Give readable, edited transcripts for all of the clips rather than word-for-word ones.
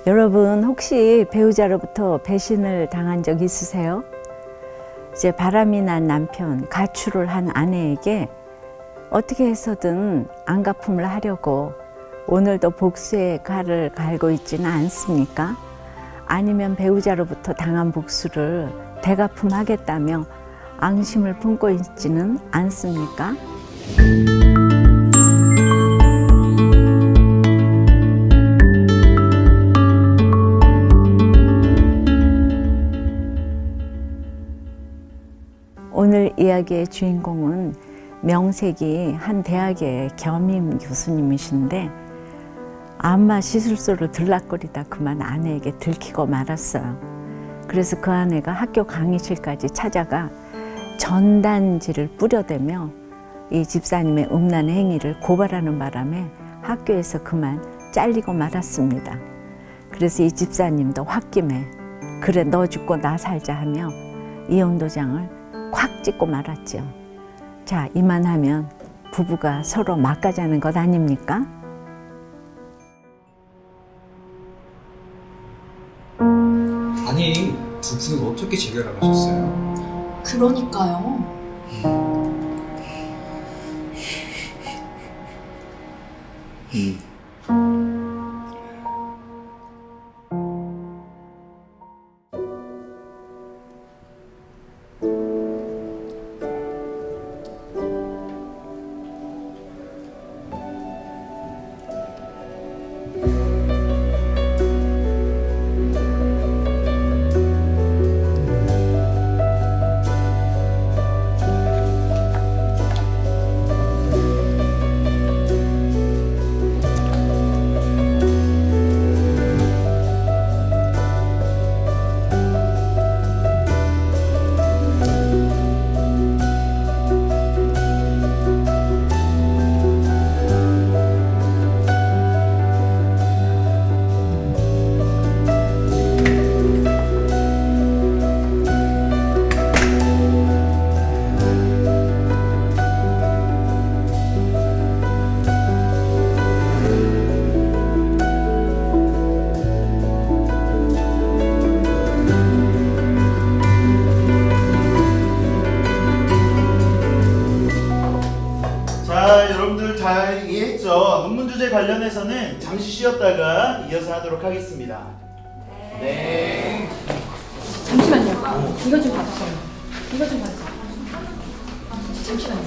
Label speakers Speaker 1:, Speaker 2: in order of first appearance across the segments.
Speaker 1: 여러분 혹시 배우자로부터 배신을 당한 적 있으세요? 이제 바람이 난 남편, 가출을 한 아내에게 어떻게 해서든 안갚음을 하려고 오늘도 복수의 칼을 갈고 있지는 않습니까? 아니면 배우자로부터 당한 복수를 되갚음하겠다며 앙심을 품고 있지는 않습니까? 오늘 이야기의 주인공은 명색이 한 대학의 겸임 교수님이신데 안마 시술소를 들락거리다 그만 아내에게 들키고 말았어요. 그래서 그 아내가 학교 강의실까지 찾아가 전단지를 뿌려대며 이 집사님의 음란 행위를 고발하는 바람에 학교에서 그만 잘리고 말았습니다. 그래서 이 집사님도 홧김에 그래 너 죽고 나 살자 하며 이혼 도장을 콱 찍고 말았죠. 자, 이만하면 부부가 서로 막가자는 것 아닙니까?
Speaker 2: 아니, 두 분은 어떻게 재결합 하셨어요?
Speaker 3: 그러니까요.
Speaker 4: 자, 여러분들 잘 이해했죠? 논문 주제 관련해서는 잠시 쉬었다가 이어서 하도록 하겠습니다. 네.
Speaker 3: 잠시만요. 이거 좀 봐주세요. 이거 좀 봐주세요. 잠시만요.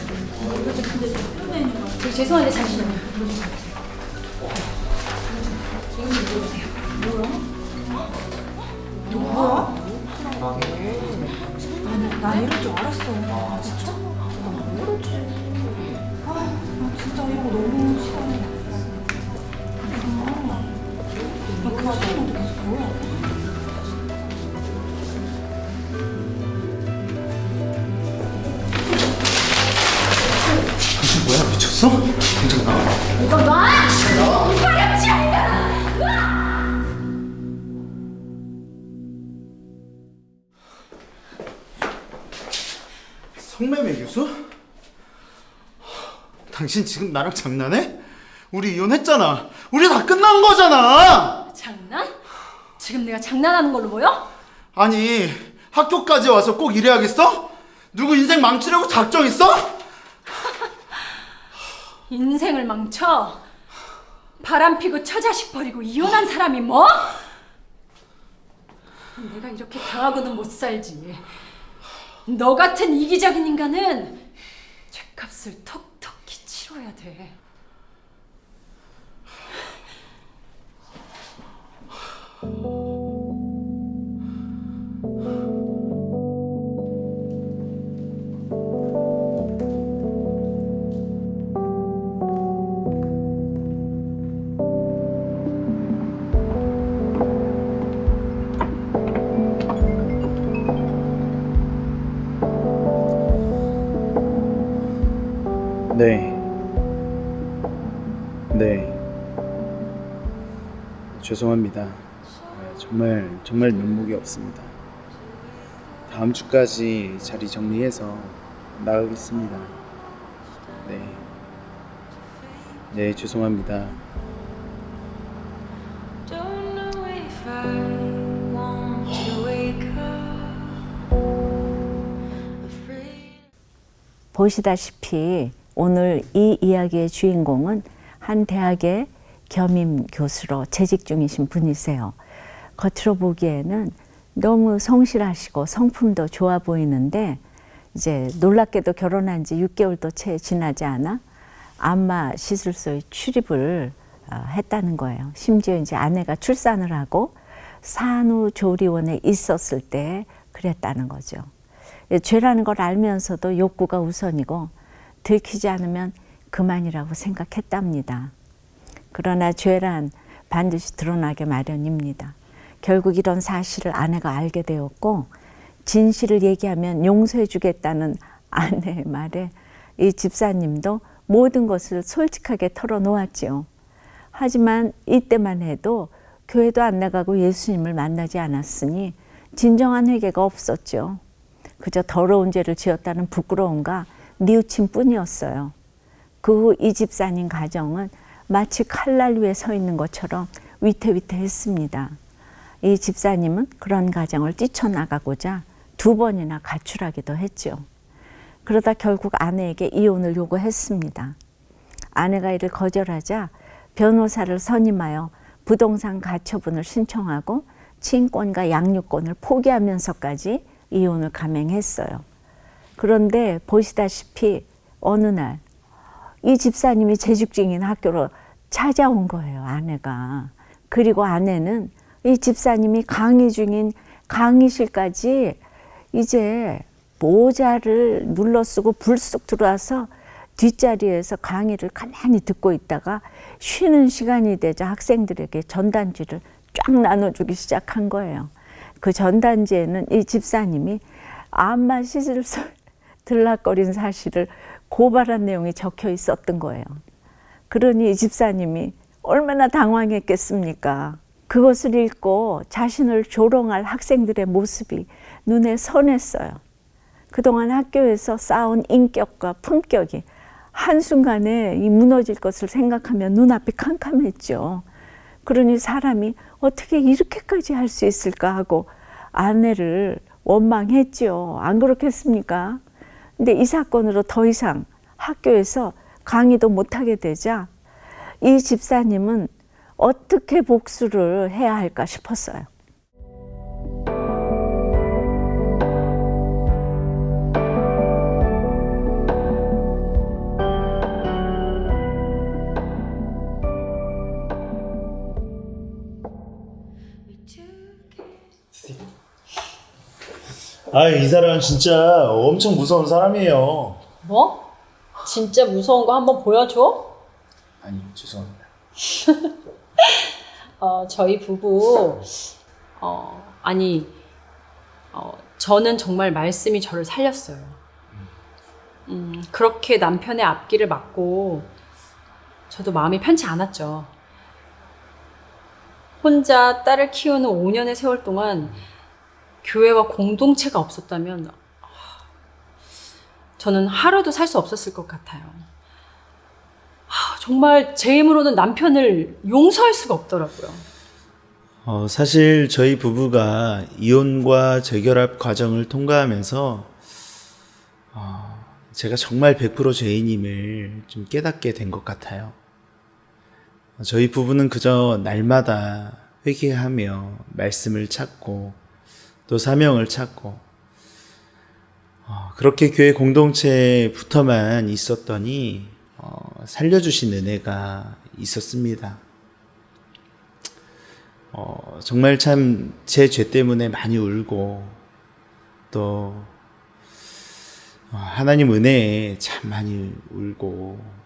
Speaker 3: 이거 좀 근데 저 죄송한데 잠시만요. 이거 좀 봐주세요. 이거 좀 읽어보세요. 뭐야? 나 이럴 줄 알았어. 아 진짜? 나 모르지. 나 진짜 이거 너무 싫어. 나 그 시간도 계속 보여.
Speaker 4: 당신 뭐야, 미쳤어? 당장 나와.
Speaker 3: 이거 놔! 이빨이 치운다!
Speaker 4: 성매매 교수? 당신 지금 나랑 장난해? 우리 이혼했잖아. 우리 다 끝난 거잖아.
Speaker 3: 장난? 지금 내가 장난하는 걸로 보여?
Speaker 4: 아니, 학교까지 와서 꼭 이래야겠어? 누구 인생 망치려고 작정했어?
Speaker 3: 인생을 망쳐? 바람 피고 처자식 버리고 이혼한 사람이 뭐? 내가 이렇게 당하고는 못 살지. 너 같은 이기적인 인간은 죗값을 톡톡히 치러야 돼.
Speaker 5: 네. 죄송합니다. 정말 면목이 없습니다. 다음 주까지 자리 정리해서 나가겠습니다. 네, 죄송합니다.
Speaker 6: I want to wake up afraid.
Speaker 1: 보시다시피 오늘 이 이야기의 주인공은 한 대학의 겸임 교수로 재직 중이신 분이세요. 겉으로 보기에는 너무 성실하시고 성품도 좋아 보이는데 이제 놀랍게도 결혼한 지 6개월도 채 지나지 않아 안마 시술소에 출입을 했다는 거예요. 심지어 이제 아내가 출산을 하고 산후조리원에 있었을 때 그랬다는 거죠. 죄라는 걸 알면서도 욕구가 우선이고 들키지 않으면 그만이라고 생각했답니다. 그러나 죄란 반드시 드러나게 마련입니다. 결국 이런 사실을 아내가 알게 되었고 진실을 얘기하면 용서해 주겠다는 아내의 말에 이 집사님도 모든 것을 솔직하게 털어놓았지요. 하지만 이때만 해도 교회도 안 나가고 예수님을 만나지 않았으니 진정한 회개가 없었죠. 그저 더러운 죄를 지었다는 부끄러움과 뉘우침 뿐이었어요. 그 후 이 집사님 가정은 마치 칼날 위에 서 있는 것처럼 위태위태했습니다. 이 집사님은 그런 가정을 뛰쳐나가고자 2번이나 가출하기도 했죠. 그러다 결국 아내에게 이혼을 요구했습니다. 아내가 이를 거절하자 변호사를 선임하여 부동산 가처분을 신청하고 친권과 양육권을 포기하면서까지 이혼을 감행했어요. 그런데 보시다시피 어느 날 이 집사님이 재직 중인 학교로 찾아온 거예요, 아내가. 그리고 아내는 이 집사님이 강의 중인 강의실까지 이제 모자를 눌러쓰고 불쑥 들어와서 뒷자리에서 강의를 가만히 듣고 있다가 쉬는 시간이 되자 학생들에게 전단지를 쫙 나눠주기 시작한 거예요. 그 전단지에는 이 집사님이 안마 시술소 들락거린 사실을 고발한 내용이 적혀 있었던 거예요. 그러니 이 집사님이 얼마나 당황했겠습니까? 그것을 읽고 자신을 조롱할 학생들의 모습이 눈에 선했어요. 그동안 학교에서 쌓은 인격과 품격이 한순간에 이 무너질 것을 생각하면 눈앞이 캄캄했죠. 그러니 사람이 어떻게 이렇게까지 할 수 있을까 하고 아내를 원망했죠. 안 그렇겠습니까? 근데 이 사건으로 더 이상 학교에서 강의도 못하게 되자 이 집사님은 어떻게 복수를 해야 할까 싶었어요.
Speaker 4: 아, 이 사람은 진짜 엄청 무서운 사람이에요.
Speaker 3: 뭐? 진짜 무서운 거 한번 보여줘?
Speaker 5: 아니, 죄송합니다.
Speaker 3: 저희 부부 저는 정말 말씀이 저를 살렸어요. 그렇게 남편의 앞길을 막고 저도 마음이 편치 않았죠. 혼자 딸을 키우는 5년의 세월 동안 교회와 공동체가 없었다면 저는 하루도 살 수 없었을 것 같아요. 정말 제 힘으로는 남편을 용서할 수가 없더라고요.
Speaker 5: 사실 저희 부부가 이혼과 재결합 과정을 통과하면서 제가 정말 100% 죄인임을 좀 깨닫게 된 것 같아요. 저희 부부는 그저 날마다 회개하며 말씀을 찾고 또 사명을 찾고 그렇게 교회 공동체에 붙어만 있었더니 살려주신 은혜가 있었습니다. 정말 참 제 죄 때문에 많이 울고 또 하나님 은혜에 참 많이 울고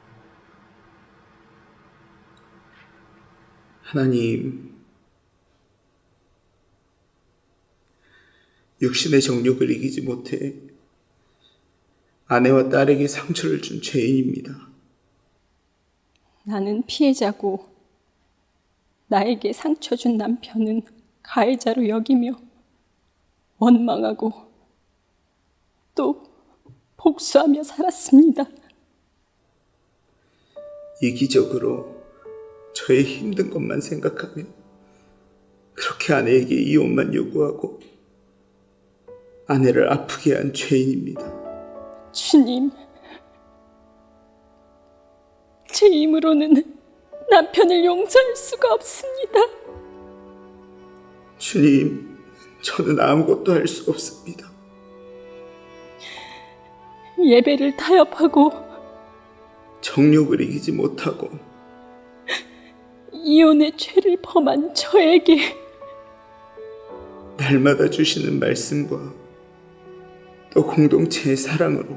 Speaker 7: 하나님, 육신의 정욕을 이기지 못해 아내와 딸에게 상처를 준 죄인입니다.
Speaker 8: 나는 피해자고 나에게 상처 준 남편은 가해자로 여기며 원망하고 또 복수하며 살았습니다.
Speaker 7: 이기적으로 저의 힘든 것만 생각하며 그렇게 아내에게 이혼만 요구하고 아내를 아프게 한 죄인입니다.
Speaker 8: 주님, 제 힘으로는 남편을 용서할 수가 없습니다.
Speaker 7: 주님, 저는 아무것도 할 수 없습니다.
Speaker 8: 예배를 타협하고
Speaker 7: 정욕을 이기지 못하고
Speaker 8: 이혼의 죄를 범한 저에게
Speaker 7: 날마다 주시는 말씀과 또 공동체의 사랑으로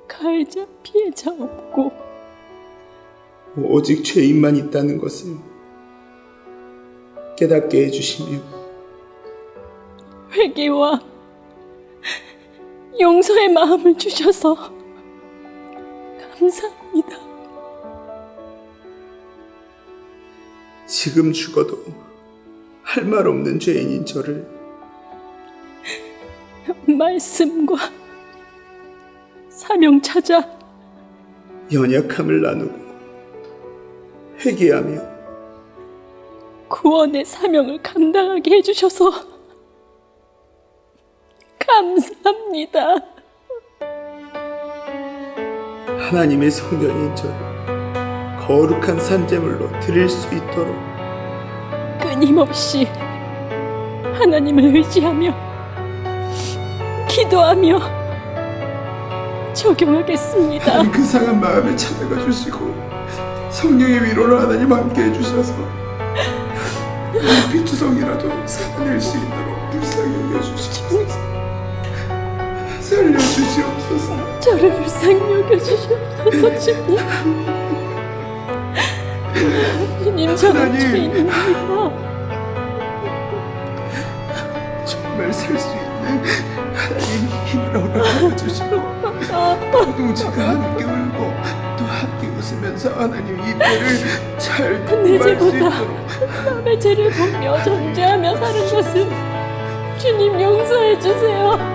Speaker 8: 가해자, 피해자 없고
Speaker 7: 오직 죄인만 있다는 것을 깨닫게 해주시며
Speaker 8: 회개와 용서의 마음을 주셔서 감사합니다.
Speaker 7: 지금 죽어도 할 말 없는 죄인인 저를
Speaker 8: 말씀과 사명 찾아
Speaker 7: 연약함을 나누고 회개하며
Speaker 8: 구원의 사명을 감당하게 해주셔서 감사합니다.
Speaker 7: 하나님의 성전인 저를 거룩한 산제물로 드릴 수 있도록
Speaker 8: 끊임없이 하나님을 의지하며 기도하며 적용하겠습니다.
Speaker 7: 그 상한 마음에 찾아가 주시고 성령의 위로를 하나님 함께 해주셔서 피투성이라도 살아낼 수 있도록 불쌍히 여겨주시옵소서. 살려주시옵소서.
Speaker 8: 저를 불쌍히 여겨주시옵소서. 주님, 주님, 저는
Speaker 7: 하나님.
Speaker 8: 죄인입니다.
Speaker 7: 정말 살 수 있는 하나님 힘을 허락하여 주시고 공동체가 함께 울고 또 함께 웃으면서 하나님 이 때를 잘 통과할 수
Speaker 8: 내죄보다
Speaker 7: 있도록
Speaker 8: 남의 죄를 보며 정죄하며 사는 것을 주님 용서해 주세요.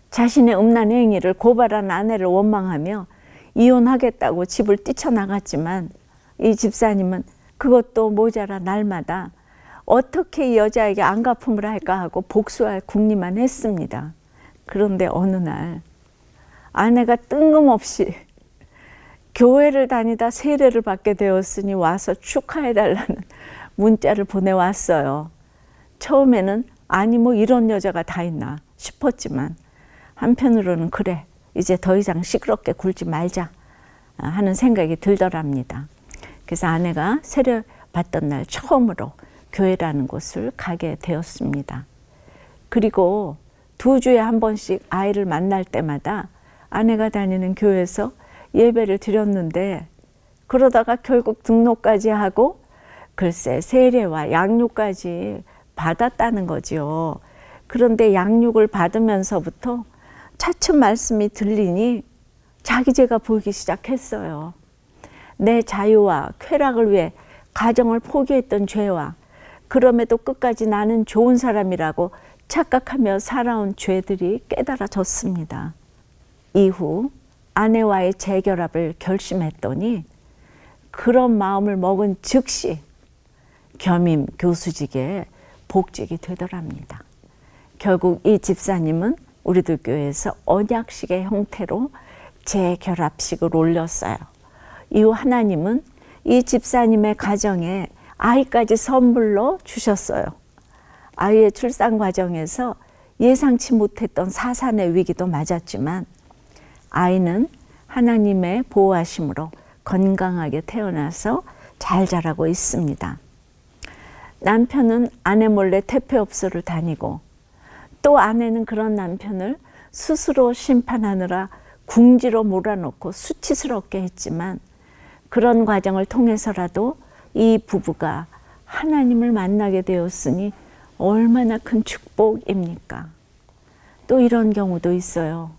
Speaker 1: 자신의 음란 행위를 고발한 아내를 원망하며 이혼하겠다고 집을 뛰쳐나갔지만 이 집사님은 그것도 모자라 날마다 어떻게 이 여자에게 안갚음을 할까 하고 복수할 궁리만 했습니다. 그런데 어느 날 아내가 뜬금없이 교회를 다니다 세례를 받게 되었으니 와서 축하해달라는 문자를 보내왔어요. 처음에는 아니 뭐 이런 여자가 다 있나 싶었지만 한편으로는 그래 이제 더 이상 시끄럽게 굴지 말자 하는 생각이 들더랍니다. 그래서 아내가 세례 받던 날 처음으로 교회라는 곳을 가게 되었습니다. 그리고 2주에 한 번씩 아이를 만날 때마다 아내가 다니는 교회에서 예배를 드렸는데 그러다가 결국 등록까지 하고 글쎄 세례와 양육까지 받았다는 거죠. 그런데 양육을 받으면서부터 차츰 말씀이 들리니 자기 죄가 보이기 시작했어요. 내 자유와 쾌락을 위해 가정을 포기했던 죄와 그럼에도 끝까지 나는 좋은 사람이라고 착각하며 살아온 죄들이 깨달아졌습니다. 이후 아내와의 재결합을 결심했더니 그런 마음을 먹은 즉시 겸임 교수직에 복직이 되더랍니다. 결국 이 집사님은 우리들 교회에서 언약식의 형태로 재결합식을 올렸어요. 이후 하나님은 이 집사님의 가정에 아이까지 선물로 주셨어요. 아이의 출산 과정에서 예상치 못했던 사산의 위기도 맞았지만 아이는 하나님의 보호하심으로 건강하게 태어나서 잘 자라고 있습니다. 남편은 아내 몰래 퇴폐업소를 다니고 또 아내는 그런 남편을 스스로 심판하느라 궁지로 몰아넣고 수치스럽게 했지만 그런 과정을 통해서라도 이 부부가 하나님을 만나게 되었으니 얼마나 큰 축복입니까? 또 이런 경우도 있어요.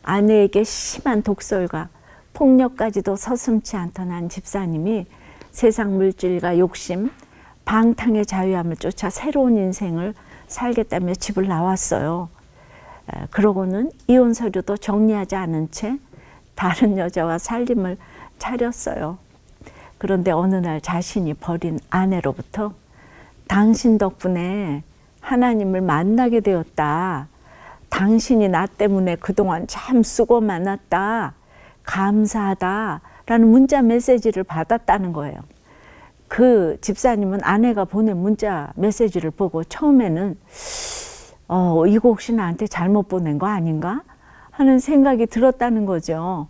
Speaker 1: 아내에게 심한 독설과 폭력까지도 서슴지 않던 한 집사님이 세상 물질과 욕심, 방탕의 자유함을 쫓아 새로운 인생을 살겠다며 집을 나왔어요. 그러고는 이혼 서류도 정리하지 않은 채 다른 여자와 살림을 차렸어요. 그런데 어느 날 자신이 버린 아내로부터 당신 덕분에 하나님을 만나게 되었다. 당신이 나 때문에 그동안 참 수고 많았다. 감사하다. 라는 문자 메시지를 받았다는 거예요. 그 집사님은 아내가 보낸 문자 메시지를 보고 처음에는 이거 혹시 나한테 잘못 보낸 거 아닌가 하는 생각이 들었다는 거죠.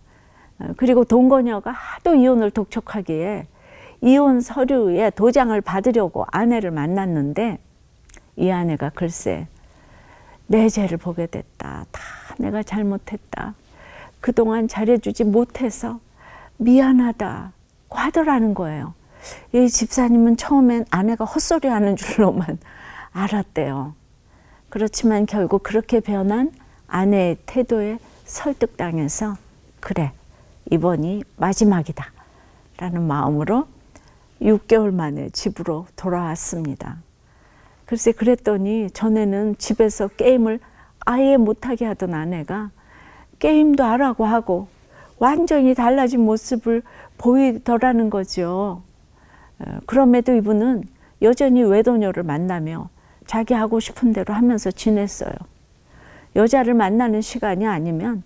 Speaker 1: 그리고 동거녀가 하도 이혼을 독촉하기에 이혼 서류에 도장을 받으려고 아내를 만났는데 이 아내가 글쎄 내 죄를 보게 됐다. 다 내가 잘못했다. 그동안 잘해주지 못해서 미안하다. 하더라는 거예요. 이 집사님은 처음엔 아내가 헛소리하는 줄로만 알았대요. 그렇지만 결국 그렇게 변한 아내의 태도에 설득당해서 그래 이번이 마지막이다 라는 마음으로 6개월 만에 집으로 돌아왔습니다. 글쎄 그랬더니 전에는 집에서 게임을 아예 못하게 하던 아내가 게임도 하라고 하고 완전히 달라진 모습을 보이더라는 거죠. 그럼에도 이분은 여전히 외도녀를 만나며 자기 하고 싶은 대로 하면서 지냈어요. 여자를 만나는 시간이 아니면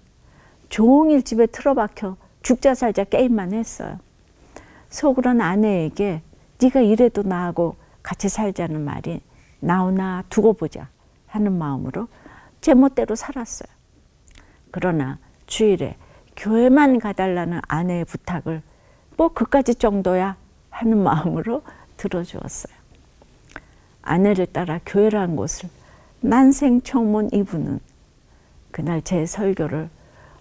Speaker 1: 종일 집에 틀어박혀 죽자 살자 게임만 했어요. 속으로는 아내에게 네가 이래도 나하고 같이 살자는 말이 나오나 두고 보자 하는 마음으로 제멋대로 살았어요. 그러나 주일에 교회만 가달라는 아내의 부탁을 뭐 그까짓 정도야 하는 마음으로 들어주었어요. 아내를 따라 교회라는 곳을 난생 처음 온 이분은 그날 제 설교를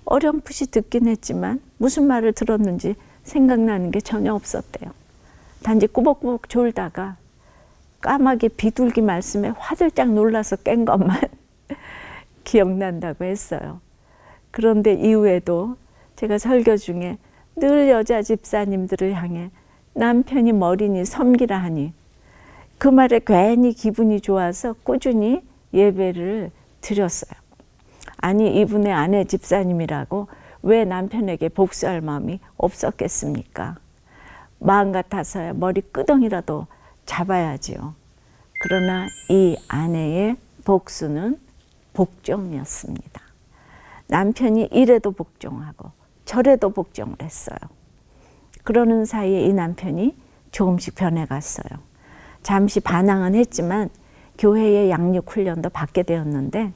Speaker 1: 어렴풋이 듣긴 했지만 무슨 말을 들었는지 생각나는 게 전혀 없었대요. 단지 꾸벅꾸벅 졸다가 까마귀 비둘기 말씀에 화들짝 놀라서 깬 것만 기억난다고 했어요. 그런데 이후에도 제가 설교 중에 늘 여자 집사님들을 향해 남편이 머리니 섬기라 하니 그 말에 괜히 기분이 좋아서 꾸준히 예배를 드렸어요. 아니 이분의 아내 집사님이라고 왜 남편에게 복수할 마음이 없었겠습니까? 마음 같아서야 머리 끄덩이라도 잡아야지요. 그러나 이 아내의 복수는 복종이었습니다. 남편이 이래도 복종하고 저래도 복종을 했어요. 그러는 사이에 이 남편이 조금씩 변해갔어요. 잠시 반항은 했지만 교회의 양육 훈련도 받게 되었는데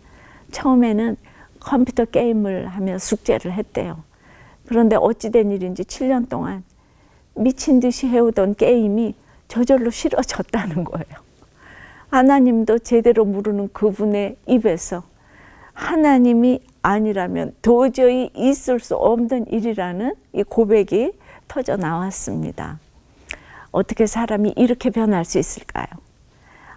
Speaker 1: 처음에는 컴퓨터 게임을 하며 숙제를 했대요. 그런데 어찌된 일인지 7년 동안 미친 듯이 해오던 게임이 저절로 싫어졌다는 거예요. 하나님도 제대로 모르는 그분의 입에서 하나님이 아니라면 도저히 있을 수 없는 일이라는 이 고백이 터져 나왔습니다. 어떻게 사람이 이렇게 변할 수 있을까요?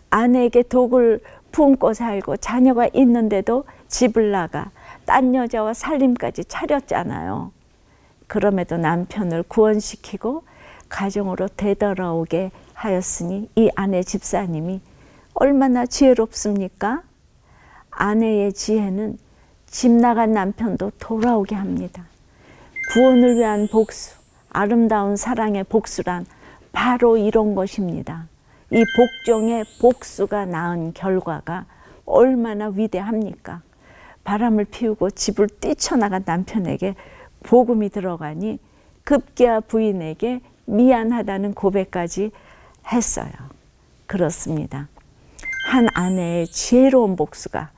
Speaker 1: 아내에게 독을 품고 살고 자녀가 있는데도 집을 나가 딴 여자와 살림까지 차렸잖아요. 그럼에도 남편을 구원시키고 가정으로 되돌아오게 하였으니 이 아내 집사님이 얼마나 지혜롭습니까? 아내의 지혜는 집 나간 남편도 돌아오게 합니다. 구원을 위한 복수, 아름다운 사랑의 복수란 바로 이런 것입니다. 이 복종의 복수가 낳은 결과가 얼마나 위대합니까? 바람을 피우고 집을 뛰쳐나간 남편에게 복음이 들어가니 급기야 부인에게 미안하다는 고백까지 했어요. 그렇습니다. 한 아내의 지혜로운 복수가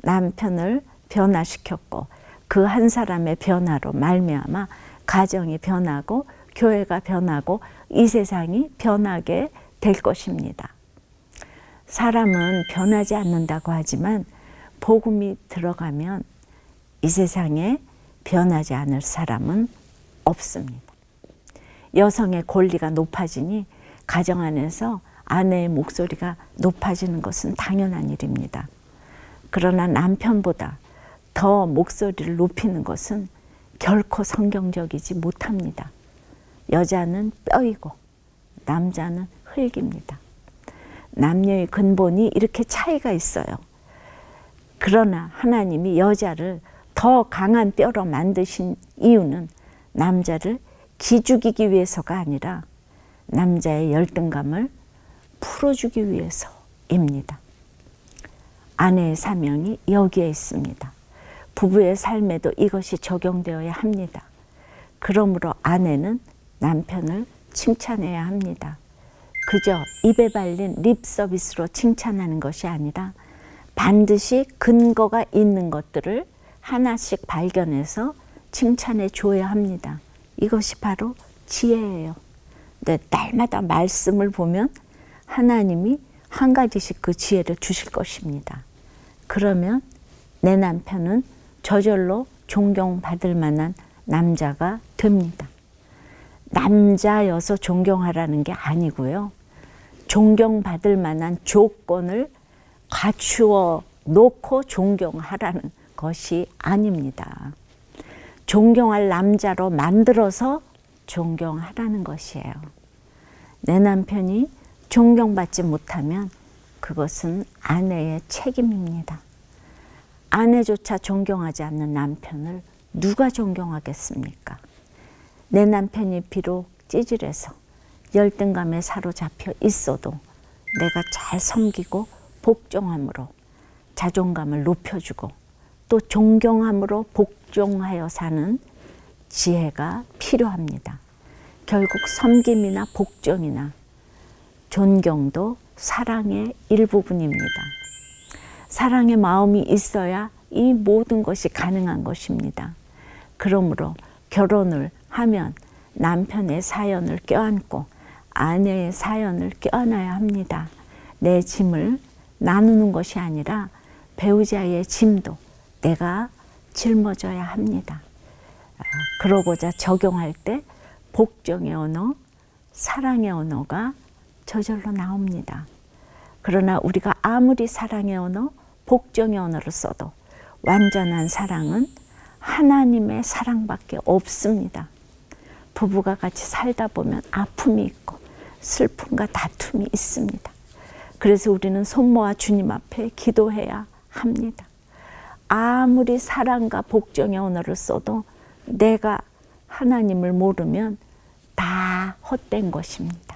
Speaker 1: 남편을 변화시켰고 그 한 사람의 변화로 말미암아 가정이 변하고 교회가 변하고 이 세상이 변하게 될 것입니다. 사람은 변하지 않는다고 하지만 복음이 들어가면 이 세상에 변하지 않을 사람은 없습니다. 여성의 권리가 높아지니 가정 안에서 아내의 목소리가 높아지는 것은 당연한 일입니다. 그러나 남편보다 더 목소리를 높이는 것은 결코 성경적이지 못합니다. 여자는 뼈이고 남자는 흙입니다. 남녀의 근본이 이렇게 차이가 있어요. 그러나 하나님이 여자를 더 강한 뼈로 만드신 이유는 남자를 기죽이기 위해서가 아니라 남자의 열등감을 풀어주기 위해서입니다. 아내의 사명이 여기에 있습니다. 부부의 삶에도 이것이 적용되어야 합니다. 그러므로 아내는 남편을 칭찬해야 합니다. 그저 입에 발린 립 서비스로 칭찬하는 것이 아니라 반드시 근거가 있는 것들을 하나씩 발견해서 칭찬해 줘야 합니다. 이것이 바로 지혜예요. 근데 날마다 말씀을 보면 하나님이 한 가지씩 그 지혜를 주실 것입니다. 그러면 내 남편은 저절로 존경받을 만한 남자가 됩니다. 남자여서 존경하라는 게 아니고요. 존경받을 만한 조건을 갖추어 놓고 존경하라는 것이 아닙니다. 존경할 남자로 만들어서 존경하라는 것이에요. 내 남편이 존경받지 못하면 그것은 아내의 책임입니다. 아내조차 존경하지 않는 남편을 누가 존경하겠습니까? 내 남편이 비록 찌질해서 열등감에 사로잡혀 있어도 내가 잘 섬기고 복종함으로 자존감을 높여주고 또 존경함으로 복종하여 사는 지혜가 필요합니다. 결국 섬김이나 복종이나 존경도 사랑의 일부분입니다. 사랑의 마음이 있어야 이 모든 것이 가능한 것입니다. 그러므로 결혼을 하면 남편의 사연을 껴안고 아내의 사연을 껴안아야 합니다. 내 짐을 나누는 것이 아니라 배우자의 짐도 내가 짊어져야 합니다. 그러고자 적용할 때 복종의 언어, 사랑의 언어가 저절로 나옵니다. 그러나 우리가 아무리 사랑의 언어, 복종의 언어를 써도 완전한 사랑은 하나님의 사랑밖에 없습니다. 부부가 같이 살다 보면 아픔이 있고 슬픔과 다툼이 있습니다. 그래서 우리는 손 모아 주님 앞에 기도해야 합니다. 아무리 사랑과 복종의 언어를 써도 내가 하나님을 모르면 다 헛된 것입니다.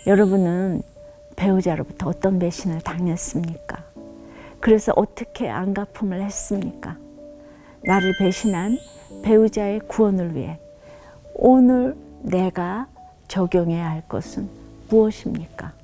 Speaker 1: 여러분은 배우자로부터 어떤 배신을 당했습니까? 그래서 어떻게 안갚음을 했습니까? 나를 배신한 배우자의 구원을 위해 오늘 내가 적용해야 할 것은 무엇입니까?